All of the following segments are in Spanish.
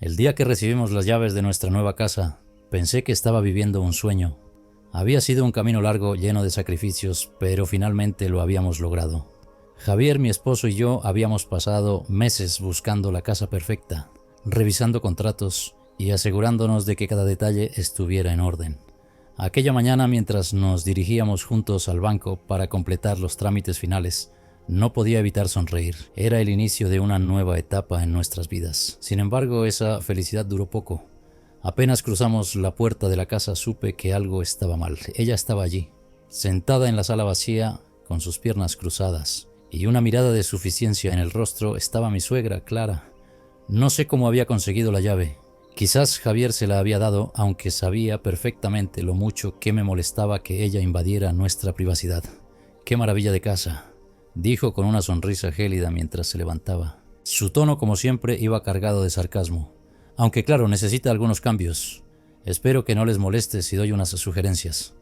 El día que recibimos las llaves de nuestra nueva casa, pensé que estaba viviendo un sueño. Había sido un camino largo lleno de sacrificios, pero finalmente lo habíamos logrado. Javier, mi esposo y yo habíamos pasado meses buscando la casa perfecta, revisando contratos y asegurándonos de que cada detalle estuviera en orden. Aquella mañana, mientras nos dirigíamos juntos al banco para completar los trámites finales, no podía evitar sonreír. Era el inicio de una nueva etapa en nuestras vidas. Sin embargo, esa felicidad duró poco. Apenas cruzamos la puerta de la casa supe que algo estaba mal. Ella estaba allí, sentada en la sala vacía, con sus piernas cruzadas, y una mirada de suficiencia en el rostro. Estaba mi suegra, Clara. No sé cómo había conseguido la llave. Quizás Javier se la había dado, aunque sabía perfectamente lo mucho que me molestaba que ella invadiera nuestra privacidad. ¡Qué maravilla de casa!, dijo con una sonrisa gélida mientras se levantaba. Su tono, como siempre, iba cargado de sarcasmo. Aunque claro, necesita algunos cambios. Espero que no les moleste si doy unas sugerencias.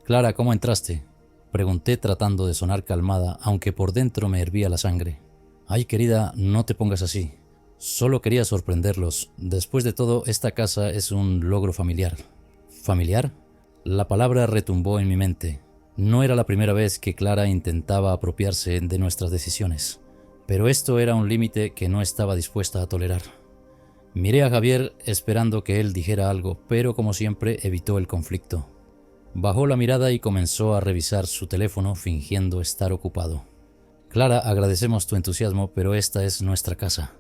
Clara, ¿cómo entraste?, pregunté tratando de sonar calmada, aunque por dentro me hervía la sangre. Ay, querida, no te pongas así. Solo quería sorprenderlos. Después de todo, esta casa es un logro familiar. ¿Familiar? La palabra retumbó en mi mente. No era la primera vez que Clara intentaba apropiarse de nuestras decisiones, pero esto era un límite que no estaba dispuesta a tolerar. Miré a Javier esperando que él dijera algo, pero como siempre evitó el conflicto. Bajó la mirada y comenzó a revisar su teléfono fingiendo estar ocupado. Clara, agradecemos tu entusiasmo, pero esta es nuestra casa.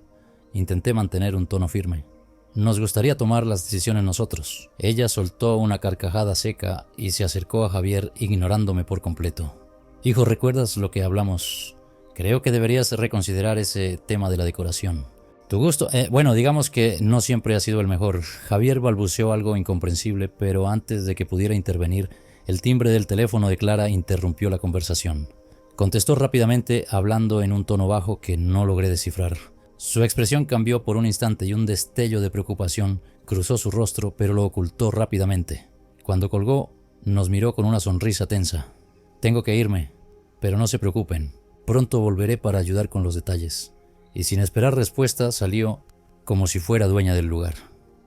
Intenté mantener un tono firme. Nos gustaría tomar las decisiones nosotros. Ella soltó una carcajada seca y se acercó a Javier ignorándome por completo. Hijo, ¿recuerdas lo que hablamos? Creo que deberías reconsiderar ese tema de la decoración. ¿Tu gusto? Bueno, digamos que no siempre ha sido el mejor. Javier balbuceó algo incomprensible, pero antes de que pudiera intervenir, el timbre del teléfono de Clara interrumpió la conversación. Contestó rápidamente, hablando en un tono bajo que no logré descifrar. Su expresión cambió por un instante y un destello de preocupación cruzó su rostro, pero lo ocultó rápidamente. Cuando colgó, nos miró con una sonrisa tensa. Tengo que irme, pero no se preocupen. Pronto volveré para ayudar con los detalles. Y sin esperar respuesta, salió como si fuera dueña del lugar.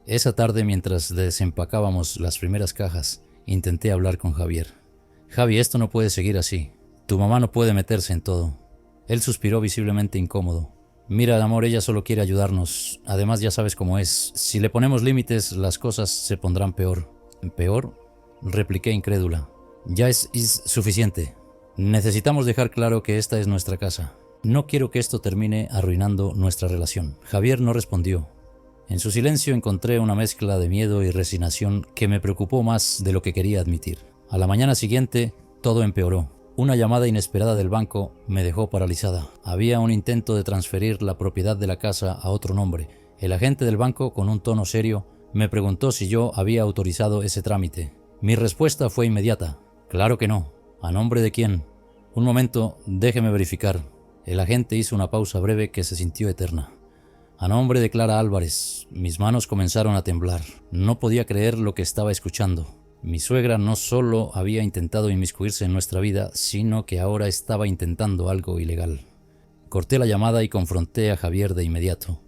Esa tarde, mientras desempacábamos las primeras cajas, intenté hablar con Javier. Javi, esto no puede seguir así. Tu mamá no puede meterse en todo. Él suspiró visiblemente incómodo. Mira, amor, ella solo quiere ayudarnos. Además, ya sabes cómo es. Si le ponemos límites, las cosas se pondrán peor. ¿Peor?, repliqué incrédula. Ya es suficiente. Necesitamos dejar claro que esta es nuestra casa. No quiero que esto termine arruinando nuestra relación. Javier no respondió. En su silencio encontré una mezcla de miedo y resignación que me preocupó más de lo que quería admitir. A la mañana siguiente, todo empeoró. Una llamada inesperada del banco me dejó paralizada. Había un intento de transferir la propiedad de la casa a otro nombre. El agente del banco, con un tono serio, me preguntó si yo había autorizado ese trámite. Mi respuesta fue inmediata. Claro que no. ¿A nombre de quién? Un momento, déjeme verificar. El agente hizo una pausa breve que se sintió eterna. A nombre de Clara Álvarez. Mis manos comenzaron a temblar. No podía creer lo que estaba escuchando. Mi suegra no solo había intentado inmiscuirse en nuestra vida, sino que ahora estaba intentando algo ilegal. Corté la llamada y confronté a Javier de inmediato.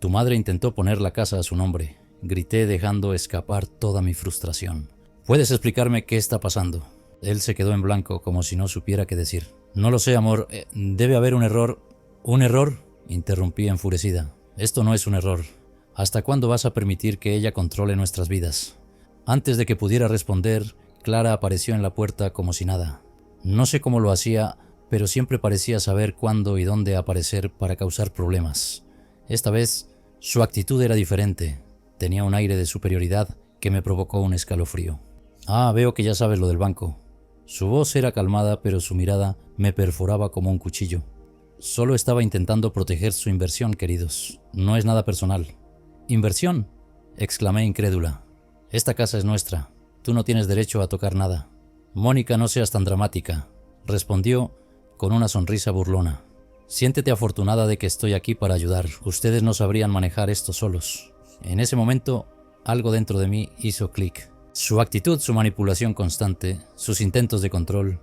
Tu madre intentó poner la casa a su nombre, grité dejando escapar toda mi frustración. ¿Puedes explicarme qué está pasando? Él se quedó en blanco como si no supiera qué decir. No lo sé, amor, debe haber un error. ¿Un error?, interrumpí enfurecida. Esto no es un error. ¿Hasta cuándo vas a permitir que ella controle nuestras vidas? Antes de que pudiera responder, Clara apareció en la puerta como si nada. No sé cómo lo hacía, pero siempre parecía saber cuándo y dónde aparecer para causar problemas. Esta vez, su actitud era diferente. Tenía un aire de superioridad que me provocó un escalofrío. Ah, veo que ya sabes lo del banco. Su voz era calmada, pero su mirada me perforaba como un cuchillo. Solo estaba intentando proteger su inversión, queridos. No es nada personal. ¿Inversión?, exclamé incrédula. Esta casa es nuestra. Tú no tienes derecho a tocar nada. Mónica, no seas tan dramática, respondió con una sonrisa burlona. Siéntete afortunada de que estoy aquí para ayudar. Ustedes no sabrían manejar esto solos. En ese momento, algo dentro de mí hizo clic. Su actitud, su manipulación constante, sus intentos de control,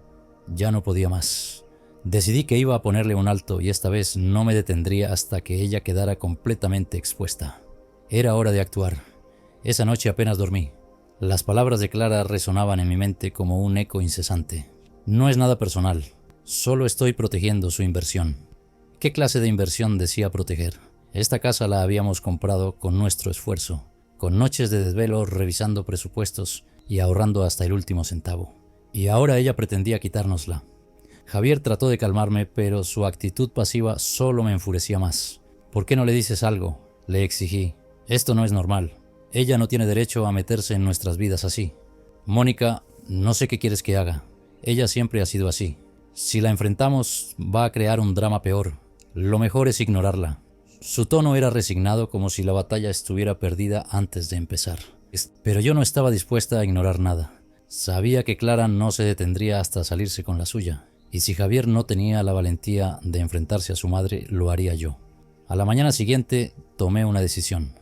ya no podía más. Decidí que iba a ponerle un alto y esta vez no me detendría hasta que ella quedara completamente expuesta. Era hora de actuar. Esa noche apenas dormí. Las palabras de Clara resonaban en mi mente como un eco incesante. No es nada personal, solo estoy protegiendo su inversión. ¿Qué clase de inversión decía proteger? Esta casa la habíamos comprado con nuestro esfuerzo, con noches de desvelo revisando presupuestos y ahorrando hasta el último centavo. Y ahora ella pretendía quitárnosla. Javier trató de calmarme, pero su actitud pasiva solo me enfurecía más. ¿Por qué no le dices algo?, le exigí. Esto no es normal. Ella no tiene derecho a meterse en nuestras vidas así. Mónica, no sé qué quieres que haga. Ella siempre ha sido así. Si la enfrentamos, va a crear un drama peor. Lo mejor es ignorarla. Su tono era resignado, como si la batalla estuviera perdida antes de empezar. Pero yo no estaba dispuesta a ignorar nada. Sabía que Clara no se detendría hasta salirse con la suya. Y si Javier no tenía la valentía de enfrentarse a su madre, lo haría yo. A la mañana siguiente tomé una decisión.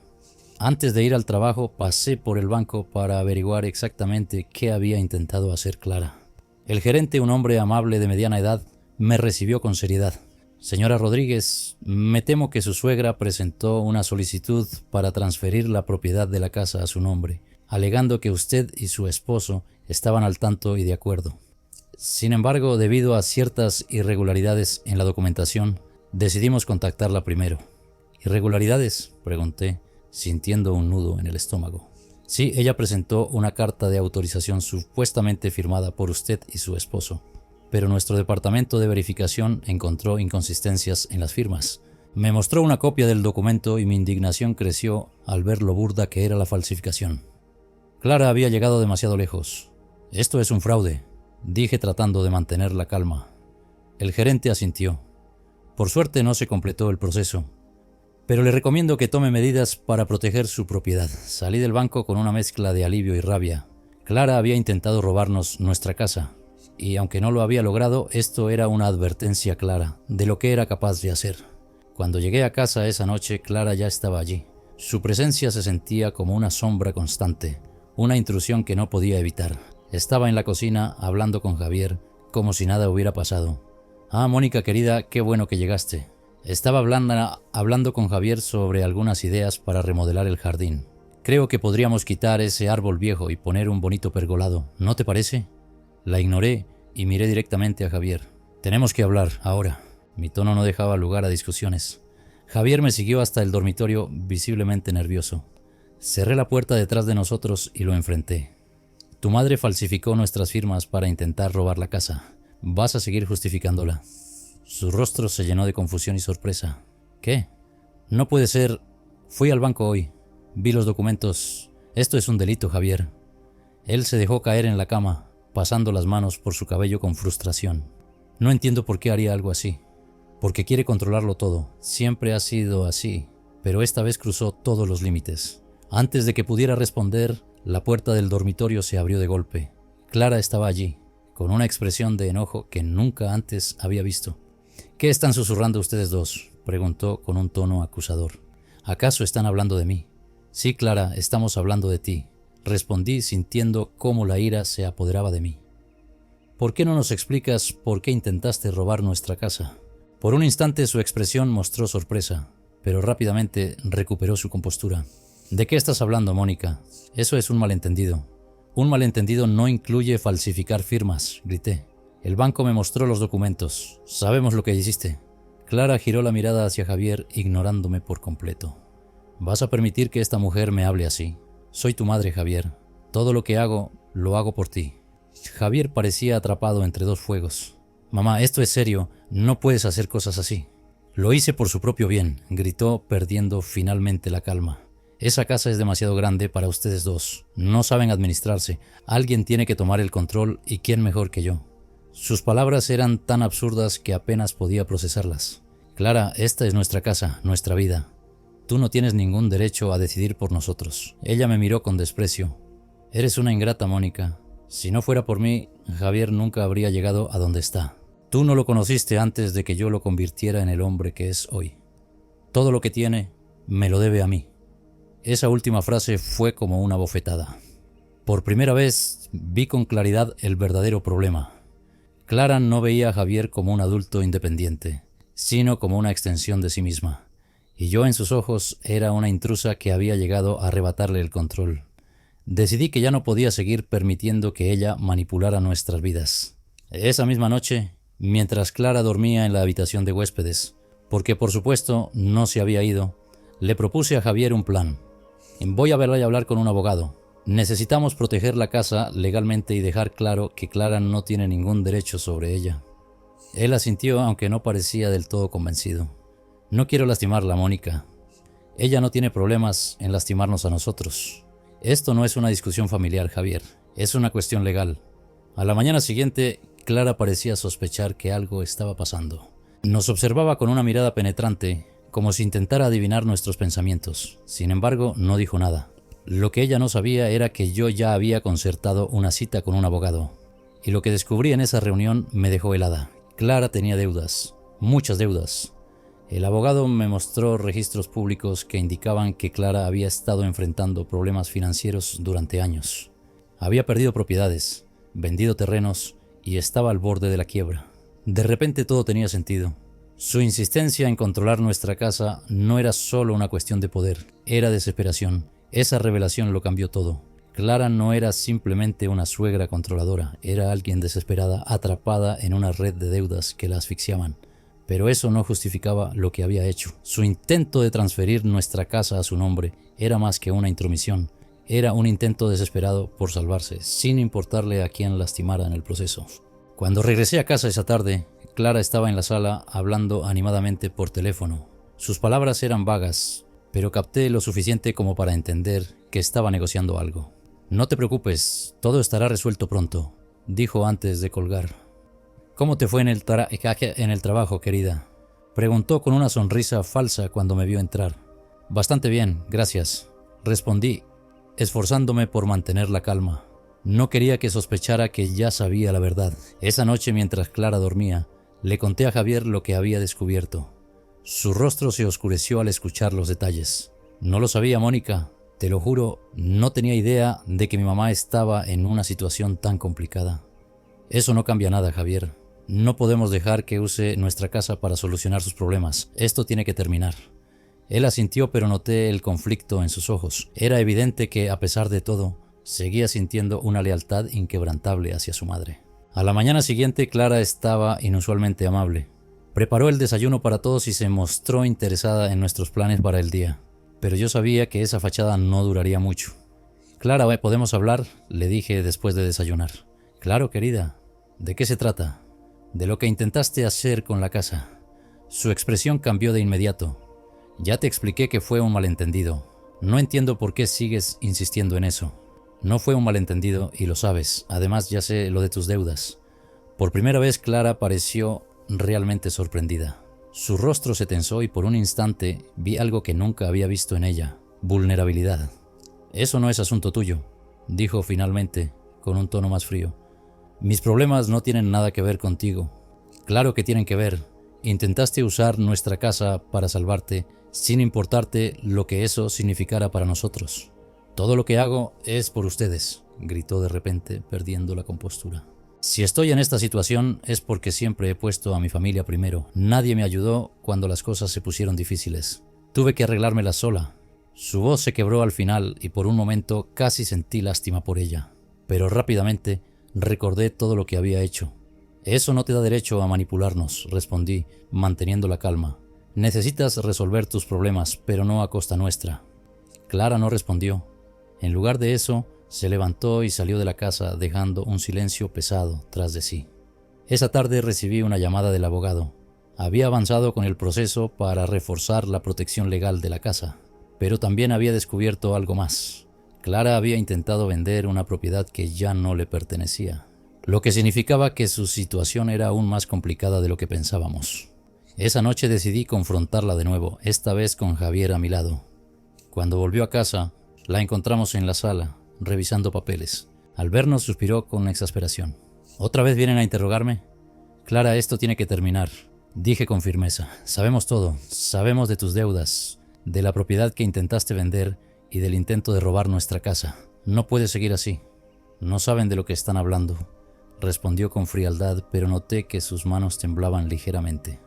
Antes de ir al trabajo, pasé por el banco para averiguar exactamente qué había intentado hacer Clara. El gerente, un hombre amable de mediana edad, me recibió con seriedad. Señora Rodríguez, me temo que su suegra presentó una solicitud para transferir la propiedad de la casa a su nombre, alegando que usted y su esposo estaban al tanto y de acuerdo. Sin embargo, debido a ciertas irregularidades en la documentación, decidimos contactarla primero. ¿Irregularidades?, pregunté, sintiendo un nudo en el estómago. Sí, ella presentó una carta de autorización supuestamente firmada por usted y su esposo, pero nuestro departamento de verificación encontró inconsistencias en las firmas. Me mostró una copia del documento y mi indignación creció al ver lo burda que era la falsificación. Clara había llegado demasiado lejos. Esto es un fraude, dije tratando de mantener la calma. El gerente asintió. Por suerte no se completó el proceso, pero le recomiendo que tome medidas para proteger su propiedad. Salí del banco con una mezcla de alivio y rabia. Clara había intentado robarnos nuestra casa, y aunque no lo había logrado, esto era una advertencia clara de lo que era capaz de hacer. Cuando llegué a casa esa noche, Clara ya estaba allí. Su presencia se sentía como una sombra constante, una intrusión que no podía evitar. Estaba en la cocina hablando con Javier, como si nada hubiera pasado. «Ah, Mónica querida, qué bueno que llegaste». Estaba hablando con Javier sobre algunas ideas para remodelar el jardín. Creo que podríamos quitar ese árbol viejo y poner un bonito pergolado, ¿no te parece? La ignoré y miré directamente a Javier. Tenemos que hablar, ahora. Mi tono no dejaba lugar a discusiones. Javier me siguió hasta el dormitorio, visiblemente nervioso. Cerré la puerta detrás de nosotros y lo enfrenté. Tu madre falsificó nuestras firmas para intentar robar la casa. Vas a seguir justificándola. Su rostro se llenó de confusión y sorpresa. ¿Qué? No puede ser. Fui al banco hoy. Vi los documentos. Esto es un delito, Javier. Él se dejó caer en la cama, pasando las manos por su cabello con frustración. No entiendo por qué haría algo así. Porque quiere controlarlo todo. Siempre ha sido así, pero esta vez cruzó todos los límites. Antes de que pudiera responder, la puerta del dormitorio se abrió de golpe. Clara estaba allí, con una expresión de enojo que nunca antes había visto. ¿Qué están susurrando ustedes dos?, preguntó con un tono acusador. ¿Acaso están hablando de mí? Sí, Clara, estamos hablando de ti, respondí sintiendo cómo la ira se apoderaba de mí. ¿Por qué no nos explicas por qué intentaste robar nuestra casa? Por un instante su expresión mostró sorpresa, pero rápidamente recuperó su compostura. ¿De qué estás hablando, Mónica? Eso es un malentendido. Un malentendido no incluye falsificar firmas, grité. El banco me mostró los documentos. Sabemos lo que hiciste. Clara giró la mirada hacia Javier, ignorándome por completo. ¿Vas a permitir que esta mujer me hable así? Soy tu madre, Javier. Todo lo que hago, lo hago por ti. Javier parecía atrapado entre dos fuegos. Mamá, esto es serio. No puedes hacer cosas así. Lo hice por su propio bien, gritó, perdiendo finalmente la calma. Esa casa es demasiado grande para ustedes dos. No saben administrarse. Alguien tiene que tomar el control y quién mejor que yo. Sus palabras eran tan absurdas que apenas podía procesarlas. Clara, esta es nuestra casa, nuestra vida. Tú no tienes ningún derecho a decidir por nosotros. Ella me miró con desprecio. Eres una ingrata, Mónica. Si no fuera por mí, Javier nunca habría llegado a donde está. Tú no lo conociste antes de que yo lo convirtiera en el hombre que es hoy. Todo lo que tiene, me lo debe a mí. Esa última frase fue como una bofetada. Por primera vez vi con claridad el verdadero problema. Clara no veía a Javier como un adulto independiente, sino como una extensión de sí misma. y yo en sus ojos era una intrusa que había llegado a arrebatarle el control. Decidí que ya no podía seguir permitiendo que ella manipulara nuestras vidas. Esa misma noche, mientras Clara dormía en la habitación de huéspedes, porque por supuesto no se había ido, le propuse a Javier un plan. Voy a verla y hablar con un abogado. Necesitamos proteger la casa legalmente y dejar claro que Clara no tiene ningún derecho sobre ella. Él asintió, aunque no parecía del todo convencido. No quiero lastimarla, Mónica. Ella no tiene problemas en lastimarnos a nosotros. Esto no es una discusión familiar, Javier. Es una cuestión legal. A la mañana siguiente, Clara parecía sospechar que algo estaba pasando. Nos observaba con una mirada penetrante, como si intentara adivinar nuestros pensamientos. Sin embargo, no dijo nada. Lo que ella no sabía era que yo ya había concertado una cita con un abogado. Y lo que descubrí en esa reunión me dejó helada. Clara tenía deudas, muchas deudas. El abogado me mostró registros públicos que indicaban que Clara había estado enfrentando problemas financieros durante años. Había perdido propiedades, vendido terrenos y estaba al borde de la quiebra. De repente todo tenía sentido. Su insistencia en controlar nuestra casa no era solo una cuestión de poder, era desesperación. Esa revelación lo cambió todo. Clara no era simplemente una suegra controladora, era alguien desesperada, atrapada en una red de deudas que la asfixiaban. Pero eso no justificaba lo que había hecho. Su intento de transferir nuestra casa a su nombre era más que una intromisión. Era un intento desesperado por salvarse, sin importarle a quién lastimara en el proceso. Cuando regresé a casa esa tarde, Clara estaba en la sala hablando animadamente por teléfono. Sus palabras eran vagas, pero capté lo suficiente como para entender que estaba negociando algo. «No te preocupes, todo estará resuelto pronto», dijo antes de colgar. «¿Cómo te fue en el trabajo, querida?», preguntó con una sonrisa falsa cuando me vio entrar. «Bastante bien, gracias», respondí, esforzándome por mantener la calma. No quería que sospechara que ya sabía la verdad. Esa noche, mientras Clara dormía, le conté a Javier lo que había descubierto. Su rostro se oscureció al escuchar los detalles. «No lo sabía, Mónica. Te lo juro, no tenía idea de que mi mamá estaba en una situación tan complicada». «Eso no cambia nada, Javier. No podemos dejar que use nuestra casa para solucionar sus problemas. Esto tiene que terminar». Él asintió, pero noté el conflicto en sus ojos. Era evidente que, a pesar de todo, seguía sintiendo una lealtad inquebrantable hacia su madre. A la mañana siguiente, Clara estaba inusualmente amable. Preparó el desayuno para todos y se mostró interesada en nuestros planes para el día. Pero yo sabía que esa fachada no duraría mucho. «Clara, ¿podemos hablar?», le dije después de desayunar. «Claro, querida. ¿De qué se trata?». «De lo que intentaste hacer con la casa». Su expresión cambió de inmediato. «Ya te expliqué que fue un malentendido. No entiendo por qué sigues insistiendo en eso». «No fue un malentendido y lo sabes. Además ya sé lo de tus deudas». Por primera vez Clara pareció realmente sorprendida. Su rostro se tensó y por un instante vi algo que nunca había visto en ella: vulnerabilidad. «Eso no es asunto tuyo», dijo finalmente, con un tono más frío. «Mis problemas no tienen nada que ver contigo». «Claro que tienen que ver. Intentaste usar nuestra casa para salvarte, sin importarte lo que eso significara para nosotros». «Todo lo que hago es por ustedes», gritó de repente, perdiendo la compostura. «Si estoy en esta situación es porque siempre he puesto a mi familia primero. Nadie me ayudó cuando las cosas se pusieron difíciles. Tuve que arreglármelas sola». Su voz se quebró al final y por un momento casi sentí lástima por ella. Pero rápidamente recordé todo lo que había hecho. «Eso no te da derecho a manipularnos», respondí, manteniendo la calma. «Necesitas resolver tus problemas, pero no a costa nuestra». Clara no respondió. En lugar de eso, se levantó y salió de la casa, dejando un silencio pesado tras de sí. Esa tarde recibí una llamada del abogado. Había avanzado con el proceso para reforzar la protección legal de la casa, pero también había descubierto algo más. Clara había intentado vender una propiedad que ya no le pertenecía, lo que significaba que su situación era aún más complicada de lo que pensábamos. Esa noche decidí confrontarla de nuevo, esta vez con Javier a mi lado. Cuando volvió a casa, la encontramos en la sala, revisando papeles. Al vernos suspiró con exasperación. «¿Otra vez vienen a interrogarme?». «Clara, esto tiene que terminar», dije con firmeza. «Sabemos todo. Sabemos de tus deudas, de la propiedad que intentaste vender y del intento de robar nuestra casa. No puede seguir así». «No saben de lo que están hablando», respondió con frialdad, pero noté que sus manos temblaban ligeramente.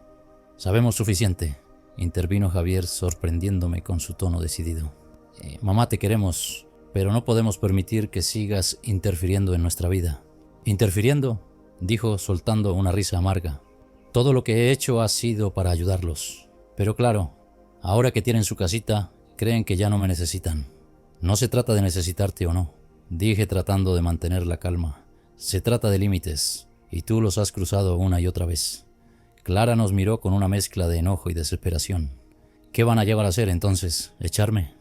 «Sabemos suficiente. intervino Javier sorprendiéndome con su tono decidido. Mamá, te queremos, pero no podemos permitir que sigas interfiriendo en nuestra vida. ¿Interfiriendo?, dijo soltando una risa amarga. Todo lo que he hecho ha sido para ayudarlos. Pero claro, ahora que tienen su casita, creen que ya no me necesitan. No se trata de necesitarte o no, dije tratando de mantener la calma. Se trata de límites, y tú los has cruzado una y otra vez. Clara nos miró con una mezcla de enojo y desesperación. ¿Qué van a llegar a hacer entonces? ¿Echarme?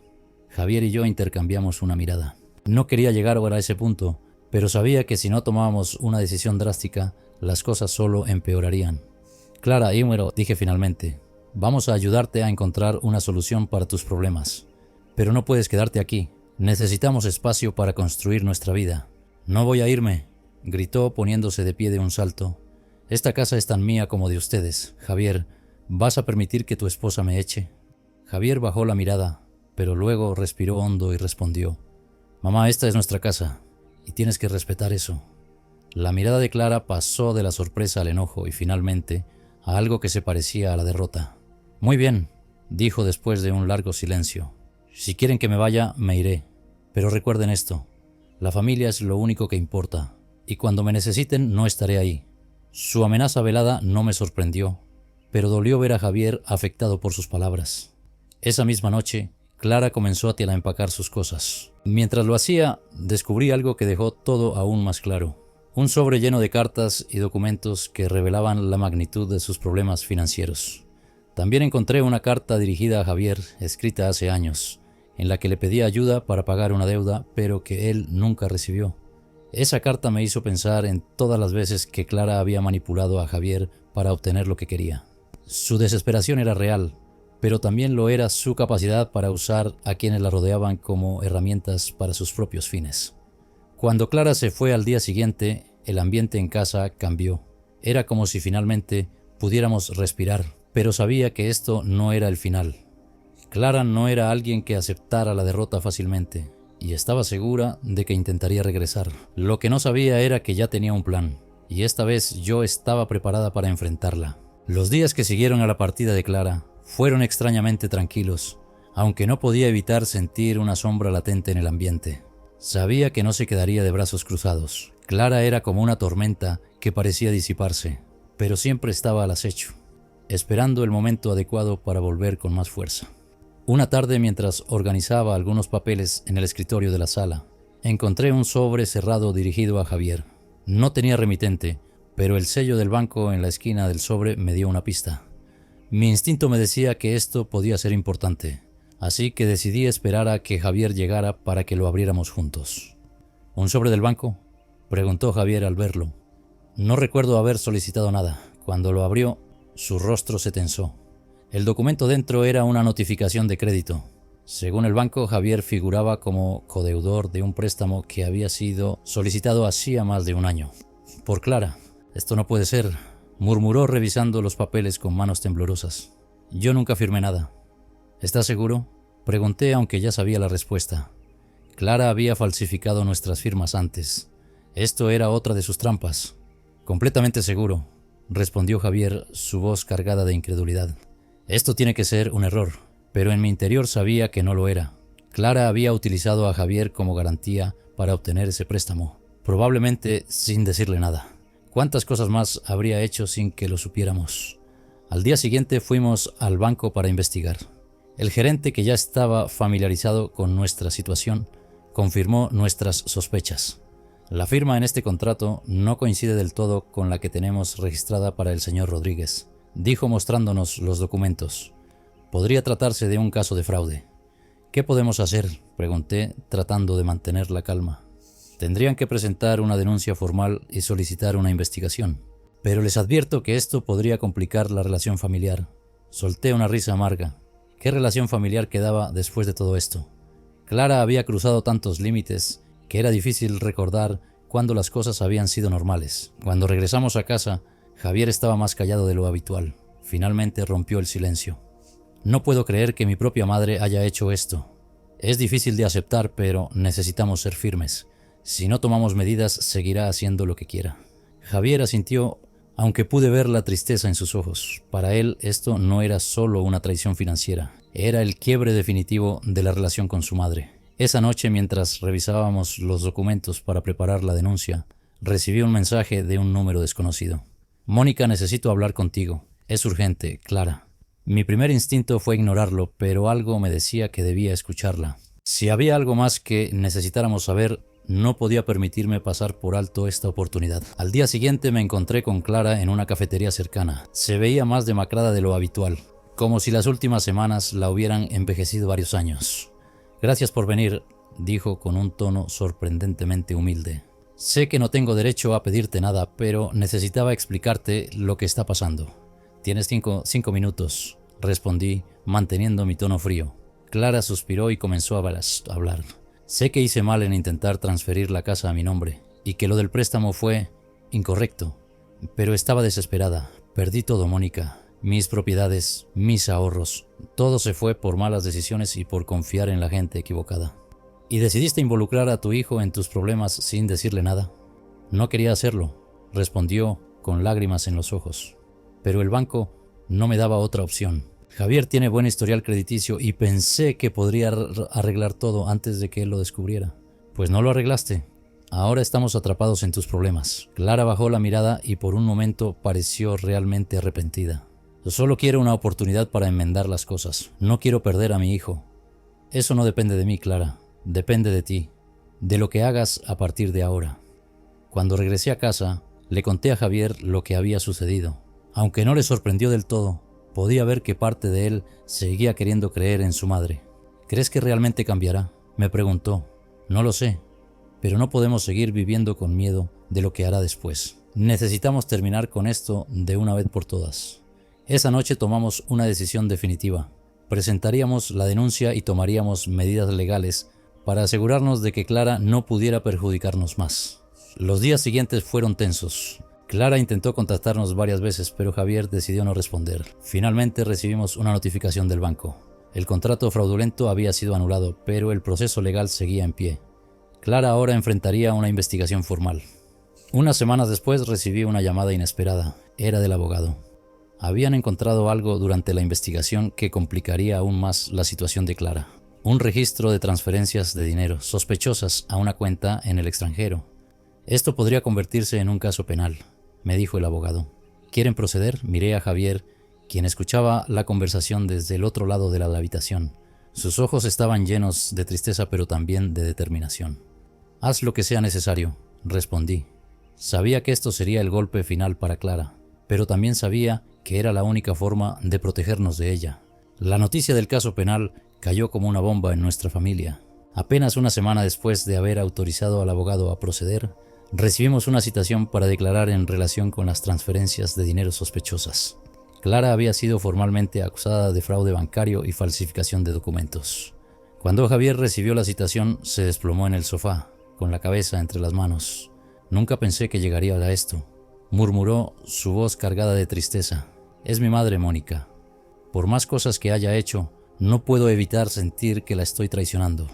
Javier y yo intercambiamos una mirada. No quería llegar ahora a ese punto, pero sabía que si no tomábamos una decisión drástica, las cosas solo empeorarían. Clara, Hímero, dije finalmente, vamos a ayudarte a encontrar una solución para tus problemas. Pero no puedes quedarte aquí. Necesitamos espacio para construir nuestra vida. No voy a irme, gritó poniéndose de pie de un salto. Esta casa es tan mía como de ustedes. Javier, ¿vas a permitir que tu esposa me eche? Javier bajó la mirada, pero luego respiró hondo y respondió, mamá, esta es nuestra casa, y tienes que respetar eso. La mirada de Clara pasó de la sorpresa al enojo y finalmente a algo que se parecía a la derrota. Muy bien, dijo después de un largo silencio. Si quieren que me vaya, me iré. Pero recuerden esto, la familia es lo único que importa, y cuando me necesiten no estaré ahí. Su amenaza velada no me sorprendió, pero dolió ver a Javier afectado por sus palabras. Esa misma noche, Clara comenzó a empacar sus cosas. Mientras lo hacía, descubrí algo que dejó todo aún más claro. Un sobre lleno de cartas y documentos que revelaban la magnitud de sus problemas financieros. También encontré una carta dirigida a Javier, escrita hace años, en la que le pedía ayuda para pagar una deuda, pero que él nunca recibió. Esa carta me hizo pensar en todas las veces que Clara había manipulado a Javier para obtener lo que quería. Su desesperación era real, pero también lo era su capacidad para usar a quienes la rodeaban como herramientas para sus propios fines. Cuando Clara se fue al día siguiente, el ambiente en casa cambió. Era como si finalmente pudiéramos respirar, pero sabía que esto no era el final. Clara no era alguien que aceptara la derrota fácilmente, y estaba segura de que intentaría regresar. Lo que no sabía era que ya tenía un plan, y esta vez yo estaba preparada para enfrentarla. Los días que siguieron a la partida de Clara fueron extrañamente tranquilos, aunque no podía evitar sentir una sombra latente en el ambiente. Sabía que no se quedaría de brazos cruzados. Clara era como una tormenta que parecía disiparse, pero siempre estaba al acecho, esperando el momento adecuado para volver con más fuerza. Una tarde, mientras organizaba algunos papeles en el escritorio de la sala, encontré un sobre cerrado dirigido a Javier. No tenía remitente, pero el sello del banco en la esquina del sobre me dio una pista. Mi instinto me decía que esto podía ser importante, así que decidí esperar a que Javier llegara para que lo abriéramos juntos. ¿Un sobre del banco?, preguntó Javier al verlo. No recuerdo haber solicitado nada. Cuando lo abrió, su rostro se tensó. El documento dentro era una notificación de crédito. Según el banco, Javier figuraba como codeudor de un préstamo que había sido solicitado hacía más de un año. Por Clara. Esto no puede ser, murmuró revisando los papeles con manos temblorosas. Yo nunca firmé nada. ¿Estás seguro?, pregunté aunque ya sabía la respuesta. Clara había falsificado nuestras firmas antes. Esto era otra de sus trampas. Completamente seguro, respondió Javier, su voz cargada de incredulidad. Esto tiene que ser un error, pero en mi interior sabía que no lo era. Clara había utilizado a Javier como garantía para obtener ese préstamo, probablemente sin decirle nada. ¿Cuántas cosas más habría hecho sin que lo supiéramos? Al día siguiente fuimos al banco para investigar. El gerente, que ya estaba familiarizado con nuestra situación, confirmó nuestras sospechas. La firma en este contrato no coincide del todo con la que tenemos registrada para el señor Rodríguez, dijo mostrándonos los documentos. Podría tratarse de un caso de fraude. ¿Qué podemos hacer?, pregunté, tratando de mantener la calma. Tendrían que presentar una denuncia formal y solicitar una investigación. Pero les advierto que esto podría complicar la relación familiar. Solté una risa amarga. ¿Qué relación familiar quedaba después de todo esto? Clara había cruzado tantos límites que era difícil recordar cuándo las cosas habían sido normales. Cuando regresamos a casa, Javier estaba más callado de lo habitual. Finalmente rompió el silencio. No puedo creer que mi propia madre haya hecho esto. Es difícil de aceptar, pero necesitamos ser firmes. Si no tomamos medidas, seguirá haciendo lo que quiera. Javier asintió, aunque pude ver la tristeza en sus ojos. Para él esto no era solo una traición financiera, era el quiebre definitivo de la relación con su madre. Esa noche, mientras revisábamos los documentos para preparar la denuncia, recibí un mensaje de un número desconocido. Mónica, necesito hablar contigo. Es urgente, Clara. Mi primer instinto fue ignorarlo, pero algo me decía que debía escucharla. Si había algo más que necesitáramos saber, no podía permitirme pasar por alto esta oportunidad. Al día siguiente me encontré con Clara en una cafetería cercana. Se veía más demacrada de lo habitual, como si las últimas semanas la hubieran envejecido varios años. Gracias por venir, dijo con un tono sorprendentemente humilde. Sé que no tengo derecho a pedirte nada, pero necesitaba explicarte lo que está pasando. Tienes cinco minutos, respondí, manteniendo mi tono frío. Clara suspiró y comenzó a hablar. Sé que hice mal en intentar transferir la casa a mi nombre, y que lo del préstamo fue incorrecto, pero estaba desesperada. Perdí todo, Mónica. Mis propiedades, mis ahorros, todo se fue por malas decisiones y por confiar en la gente equivocada. ¿Y decidiste involucrar a tu hijo en tus problemas sin decirle nada? No quería hacerlo, respondió con lágrimas en los ojos. Pero el banco no me daba otra opción. Javier tiene buen historial crediticio y pensé que podría arreglar todo antes de que él lo descubriera. Pues no lo arreglaste. Ahora estamos atrapados en tus problemas. Clara bajó la mirada y por un momento pareció realmente arrepentida. Solo quiero una oportunidad para enmendar las cosas. No quiero perder a mi hijo. Eso no depende de mí, Clara. Depende de ti. De lo que hagas a partir de ahora. Cuando regresé a casa, le conté a Javier lo que había sucedido. Aunque no le sorprendió del todo, podía ver que parte de él seguía queriendo creer en su madre. ¿Crees que realmente cambiará?, me preguntó. No lo sé, pero no podemos seguir viviendo con miedo de lo que hará después. Necesitamos terminar con esto de una vez por todas. Esa noche tomamos una decisión definitiva. Presentaríamos la denuncia y tomaríamos medidas legales para asegurarnos de que Clara no pudiera perjudicarnos más. Los días siguientes fueron tensos. Clara intentó contactarnos varias veces, pero Javier decidió no responder. Finalmente recibimos una notificación del banco. El contrato fraudulento había sido anulado, pero el proceso legal seguía en pie. Clara ahora enfrentaría una investigación formal. Unas semanas después recibí una llamada inesperada. Era del abogado. Habían encontrado algo durante la investigación que complicaría aún más la situación de Clara. Un registro de transferencias de dinero sospechosas a una cuenta en el extranjero. Esto podría convertirse en un caso penal, me dijo el abogado. ¿Quieren proceder?, miré a Javier, quien escuchaba la conversación desde el otro lado de la habitación. Sus ojos estaban llenos de tristeza, pero también de determinación. Haz lo que sea necesario, respondí. Sabía que esto sería el golpe final para Clara, pero también sabía que era la única forma de protegernos de ella. La noticia del caso penal cayó como una bomba en nuestra familia. Apenas una semana después de haber autorizado al abogado a proceder, recibimos una citación para declarar en relación con las transferencias de dinero sospechosas. Clara había sido formalmente acusada de fraude bancario y falsificación de documentos. Cuando Javier recibió la citación, se desplomó en el sofá, con la cabeza entre las manos. Nunca pensé que llegaría a esto, murmuró, su voz cargada de tristeza. Es mi madre, Mónica. Por más cosas que haya hecho, no puedo evitar sentir que la estoy traicionando.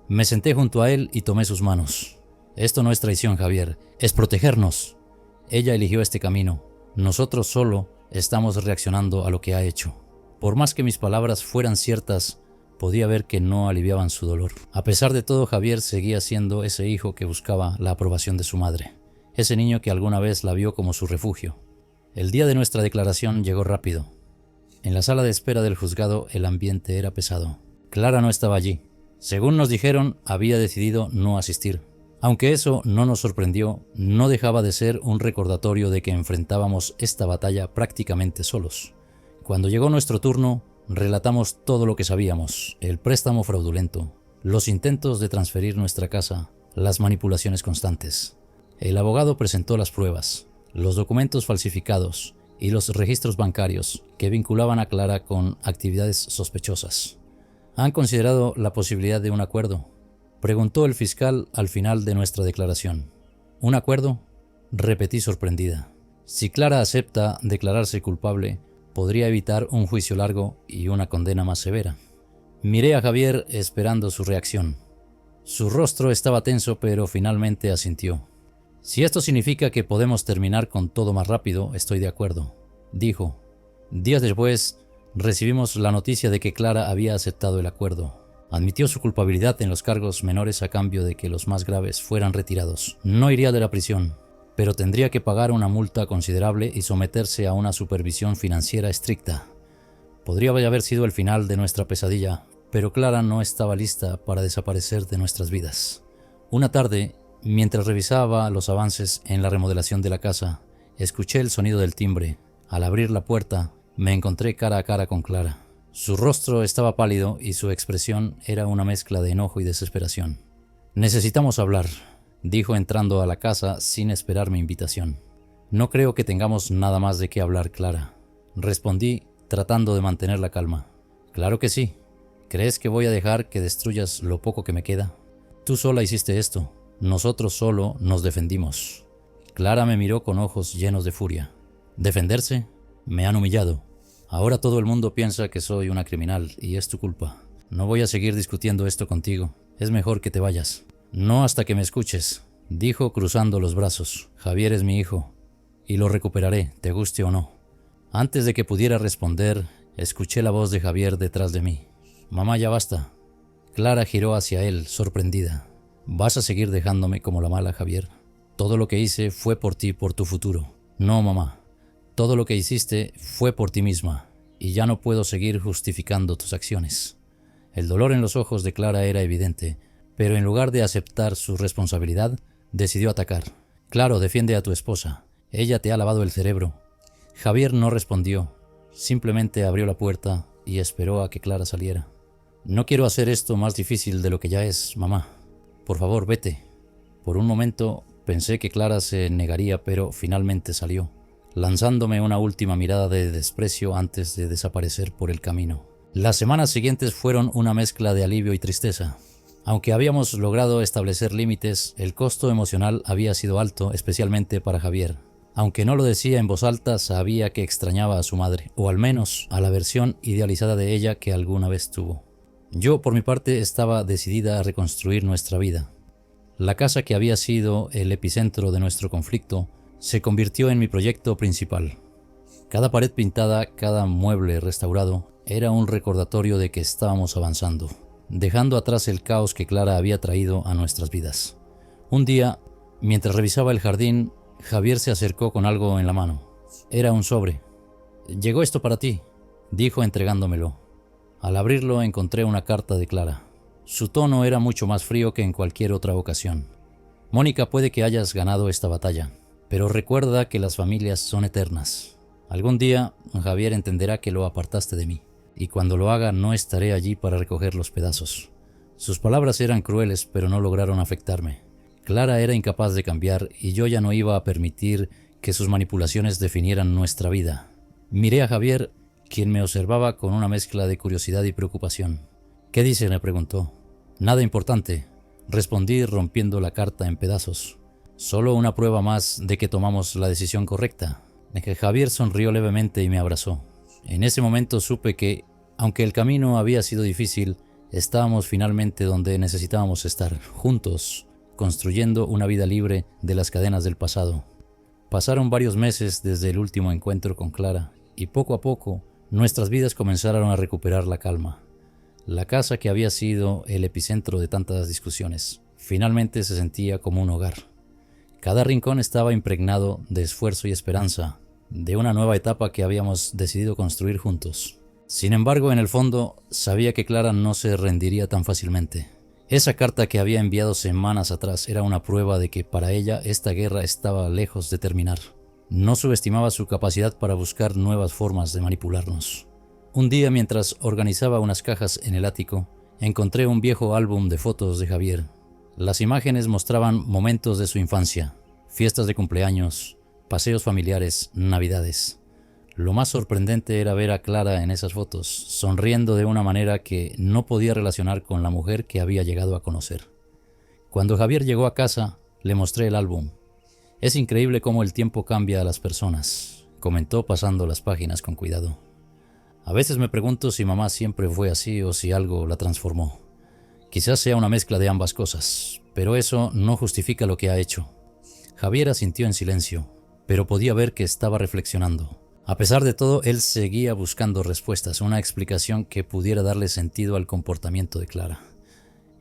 Me senté junto a él y tomé sus manos. Esto no es traición, Javier, es protegernos. Ella eligió este camino. Nosotros solo estamos reaccionando a lo que ha hecho. Por más que mis palabras fueran ciertas, podía ver que no aliviaban su dolor. A pesar de todo, Javier seguía siendo ese hijo que buscaba la aprobación de su madre. Ese niño que alguna vez la vio como su refugio. El día de nuestra declaración llegó rápido. En la sala de espera del juzgado el ambiente era pesado. Clara no estaba allí. Según nos dijeron, había decidido no asistir. Aunque eso no nos sorprendió, no dejaba de ser un recordatorio de que enfrentábamos esta batalla prácticamente solos. Cuando llegó nuestro turno, relatamos todo lo que sabíamos: el préstamo fraudulento, los intentos de transferir nuestra casa, las manipulaciones constantes. El abogado presentó las pruebas, los documentos falsificados y los registros bancarios que vinculaban a Clara con actividades sospechosas. ¿Han considerado la posibilidad de un acuerdo?, preguntó el fiscal al final de nuestra declaración. ¿Un acuerdo?, repetí sorprendida. Si Clara acepta declararse culpable, podría evitar un juicio largo y una condena más severa. Miré a Javier esperando su reacción. Su rostro estaba tenso, pero finalmente asintió. Si esto significa que podemos terminar con todo más rápido, estoy de acuerdo, dijo. Días después, recibimos la noticia de que Clara había aceptado el acuerdo. Admitió su culpabilidad en los cargos menores a cambio de que los más graves fueran retirados. No iría de la prisión, pero tendría que pagar una multa considerable y someterse a una supervisión financiera estricta. Podría haber sido el final de nuestra pesadilla, pero Clara no estaba lista para desaparecer de nuestras vidas. Una tarde, mientras revisaba los avances en la remodelación de la casa, escuché el sonido del timbre. Al abrir la puerta, me encontré cara a cara con Clara. Su rostro estaba pálido y su expresión era una mezcla de enojo y desesperación. «Necesitamos hablar», dijo entrando a la casa sin esperar mi invitación. «No creo que tengamos nada más de qué hablar, Clara», respondí tratando de mantener la calma. «Claro que sí. ¿Crees que voy a dejar que destruyas lo poco que me queda? Tú sola hiciste esto. Nosotros solo nos defendimos». Clara me miró con ojos llenos de furia. «¿Defenderse? Me han humillado. Ahora todo el mundo piensa que soy una criminal y es tu culpa. No voy a seguir discutiendo esto contigo. Es mejor que te vayas». «No hasta que me escuches», dijo cruzando los brazos. «Javier es mi hijo y lo recuperaré, te guste o no». Antes de que pudiera responder, escuché la voz de Javier detrás de mí. «Mamá, ya basta». Clara giró hacia él, sorprendida. «¿Vas a seguir dejándome como la mala, Javier? Todo lo que hice fue por ti, por tu futuro». «No, mamá. Todo lo que hiciste fue por ti misma, y ya no puedo seguir justificando tus acciones». El dolor en los ojos de Clara era evidente, pero en lugar de aceptar su responsabilidad, decidió atacar. «Claro, defiende a tu esposa. Ella te ha lavado el cerebro». Javier no respondió, simplemente abrió la puerta y esperó a que Clara saliera. «No quiero hacer esto más difícil de lo que ya es, mamá. Por favor, vete». Por un momento pensé que Clara se negaría, pero finalmente salió, lanzándome una última mirada de desprecio antes de desaparecer por el camino. Las semanas siguientes fueron una mezcla de alivio y tristeza. Aunque habíamos logrado establecer límites, el costo emocional había sido alto, especialmente para Javier. Aunque no lo decía en voz alta, sabía que extrañaba a su madre, o al menos a la versión idealizada de ella que alguna vez tuvo. Yo, por mi parte, estaba decidida a reconstruir nuestra vida. La casa que había sido el epicentro de nuestro conflicto se convirtió en mi proyecto principal. Cada pared pintada, cada mueble restaurado, era un recordatorio de que estábamos avanzando, dejando atrás el caos que Clara había traído a nuestras vidas. Un día, mientras revisaba el jardín, Javier se acercó con algo en la mano. Era un sobre. «Llegó esto para ti», dijo entregándomelo. Al abrirlo encontré una carta de Clara. Su tono era mucho más frío que en cualquier otra ocasión. «Mónica, puede que hayas ganado esta batalla, pero recuerda que las familias son eternas. Algún día Javier entenderá que lo apartaste de mí, y cuando lo haga no estaré allí para recoger los pedazos». Sus palabras eran crueles, pero no lograron afectarme. Clara era incapaz de cambiar y yo ya no iba a permitir que sus manipulaciones definieran nuestra vida. Miré a Javier, quien me observaba con una mezcla de curiosidad y preocupación. «¿Qué dice?», me preguntó. «Nada importante», respondí rompiendo la carta en pedazos. «Solo una prueba más de que tomamos la decisión correcta». Javier sonrió levemente y me abrazó. En ese momento supe que, aunque el camino había sido difícil, estábamos finalmente donde necesitábamos estar, juntos, construyendo una vida libre de las cadenas del pasado. Pasaron varios meses desde el último encuentro con Clara, y poco a poco nuestras vidas comenzaron a recuperar la calma. La casa que había sido el epicentro de tantas discusiones, finalmente se sentía como un hogar. Cada rincón estaba impregnado de esfuerzo y esperanza, de una nueva etapa que habíamos decidido construir juntos. Sin embargo, en el fondo, sabía que Clara no se rendiría tan fácilmente. Esa carta que había enviado semanas atrás era una prueba de que para ella esta guerra estaba lejos de terminar. No subestimaba su capacidad para buscar nuevas formas de manipularnos. Un día, mientras organizaba unas cajas en el ático, encontré un viejo álbum de fotos de Javier. Las imágenes mostraban momentos de su infancia, fiestas de cumpleaños, paseos familiares, navidades. Lo más sorprendente era ver a Clara en esas fotos, sonriendo de una manera que no podía relacionar con la mujer que había llegado a conocer. Cuando Javier llegó a casa, le mostré el álbum. «Es increíble cómo el tiempo cambia a las personas», comentó pasando las páginas con cuidado. «A veces me pregunto si mamá siempre fue así o si algo la transformó. Quizás sea una mezcla de ambas cosas, pero eso no justifica lo que ha hecho». Javier asintió en silencio, pero podía ver que estaba reflexionando. A pesar de todo, él seguía buscando respuestas, una explicación que pudiera darle sentido al comportamiento de Clara.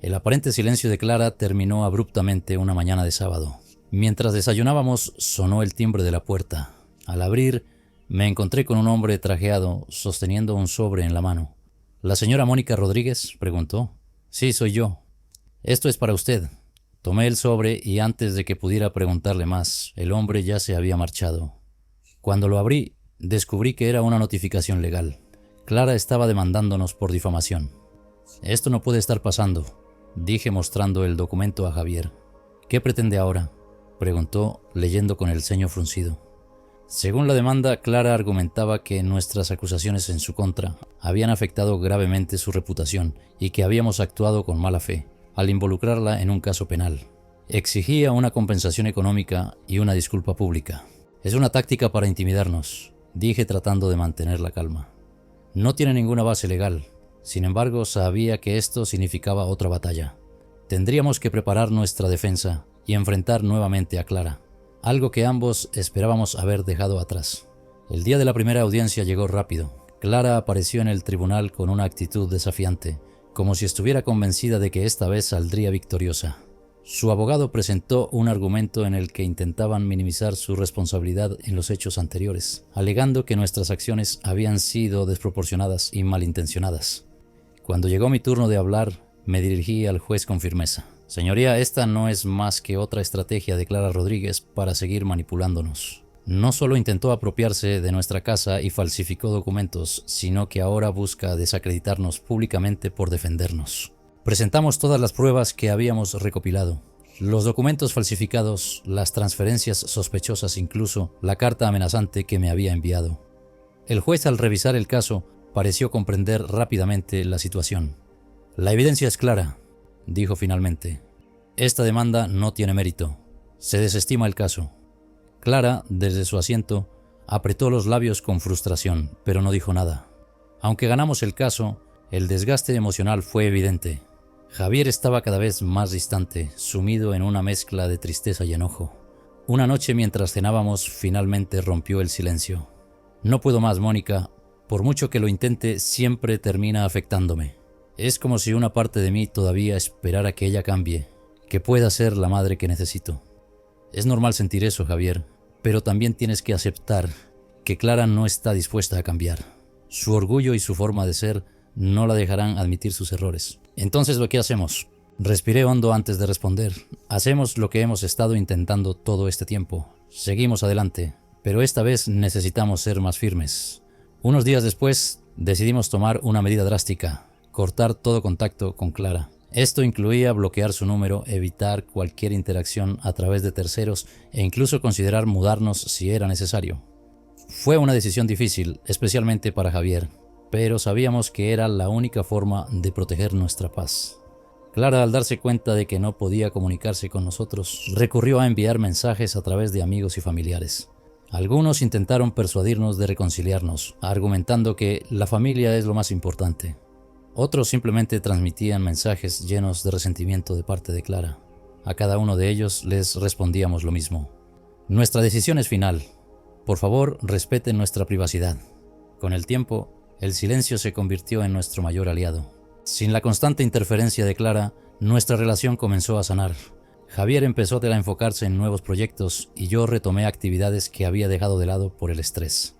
El aparente silencio de Clara terminó abruptamente una mañana de sábado. Mientras desayunábamos, sonó el timbre de la puerta. Al abrir, me encontré con un hombre trajeado, sosteniendo un sobre en la mano. ¿La señora Mónica Rodríguez?, preguntó. Sí, soy yo. Esto es para usted. Tomé el sobre y antes de que pudiera preguntarle más, el hombre ya se había marchado. Cuando lo abrí, descubrí que era una notificación legal. Clara estaba demandándonos por difamación. Esto no puede estar pasando, dije mostrando el documento a Javier. ¿Qué pretende ahora?, preguntó, leyendo con el ceño fruncido. Según la demanda, Clara argumentaba que nuestras acusaciones en su contra habían afectado gravemente su reputación y que habíamos actuado con mala fe al involucrarla en un caso penal. Exigía una compensación económica y una disculpa pública. Es una táctica para intimidarnos, dije tratando de mantener la calma. No tiene ninguna base legal. Sin embargo, sabía que esto significaba otra batalla. Tendríamos que preparar nuestra defensa y enfrentar nuevamente a Clara, algo que ambos esperábamos haber dejado atrás. El día de la primera audiencia llegó rápido. Clara apareció en el tribunal con una actitud desafiante, como si estuviera convencida de que esta vez saldría victoriosa. Su abogado presentó un argumento en el que intentaban minimizar su responsabilidad en los hechos anteriores, alegando que nuestras acciones habían sido desproporcionadas y malintencionadas. Cuando llegó mi turno de hablar, me dirigí al juez con firmeza. Señoría, esta no es más que otra estrategia de Clara Rodríguez para seguir manipulándonos. No solo intentó apropiarse de nuestra casa y falsificó documentos, sino que ahora busca desacreditarnos públicamente por defendernos. Presentamos todas las pruebas que habíamos recopilado. Los documentos falsificados, las transferencias sospechosas, incluso la carta amenazante que me había enviado. El juez, al revisar el caso, pareció comprender rápidamente la situación. La evidencia es clara, dijo finalmente. Esta demanda no tiene mérito. Se desestima el caso. Clara, desde su asiento, apretó los labios con frustración, pero no dijo nada. Aunque ganamos el caso, el desgaste emocional fue evidente. Javier estaba cada vez más distante, sumido en una mezcla de tristeza y enojo. Una noche mientras cenábamos, finalmente rompió el silencio. No puedo más, Mónica. Por mucho que lo intente, siempre termina afectándome. Es como si una parte de mí todavía esperara que ella cambie, que pueda ser la madre que necesito. Es normal sentir eso, Javier, pero también tienes que aceptar que Clara no está dispuesta a cambiar. Su orgullo y su forma de ser no la dejarán admitir sus errores. Entonces, ¿qué hacemos? Respiré hondo antes de responder. Hacemos lo que hemos estado intentando todo este tiempo. Seguimos adelante, pero esta vez necesitamos ser más firmes. Unos días después, decidimos tomar una medida drástica: cortar todo contacto con Clara. Esto incluía bloquear su número, evitar cualquier interacción a través de terceros e incluso considerar mudarnos si era necesario. Fue una decisión difícil, especialmente para Javier, pero sabíamos que era la única forma de proteger nuestra paz. Clara, al darse cuenta de que no podía comunicarse con nosotros, recurrió a enviar mensajes a través de amigos y familiares. Algunos intentaron persuadirnos de reconciliarnos, argumentando que la familia es lo más importante. Otros simplemente transmitían mensajes llenos de resentimiento de parte de Clara. A cada uno de ellos les respondíamos lo mismo. Nuestra decisión es final. Por favor, respeten nuestra privacidad. Con el tiempo, el silencio se convirtió en nuestro mayor aliado. Sin la constante interferencia de Clara, nuestra relación comenzó a sanar. Javier empezó a enfocarse en nuevos proyectos y yo retomé actividades que había dejado de lado por el estrés.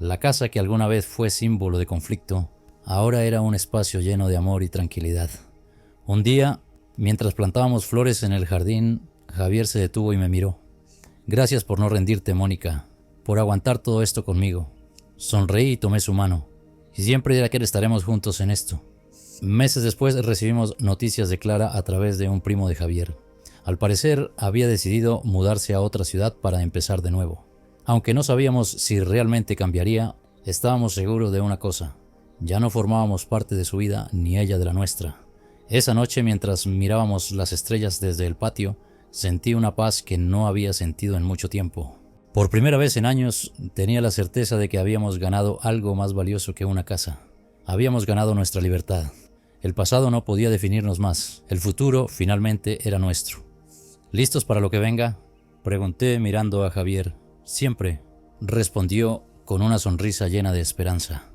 La casa, que alguna vez fue símbolo de conflicto, ahora era un espacio lleno de amor y tranquilidad. Un día, mientras plantábamos flores en el jardín, Javier se detuvo y me miró. Gracias por no rendirte, Mónica, por aguantar todo esto conmigo. Sonreí y tomé su mano. Y siempre diré que estaremos juntos en esto. Meses después recibimos noticias de Clara a través de un primo de Javier. Al parecer, había decidido mudarse a otra ciudad para empezar de nuevo. Aunque no sabíamos si realmente cambiaría, estábamos seguros de una cosa: ya no formábamos parte de su vida ni ella de la nuestra. Esa noche, mientras mirábamos las estrellas desde el patio, sentí una paz que no había sentido en mucho tiempo. Por primera vez en años, tenía la certeza de que habíamos ganado algo más valioso que una casa. Habíamos ganado nuestra libertad. El pasado no podía definirnos más. El futuro finalmente era nuestro. ¿Listos para lo que venga?, Pregunté mirando a Javier. Siempre, respondió con una sonrisa llena de esperanza.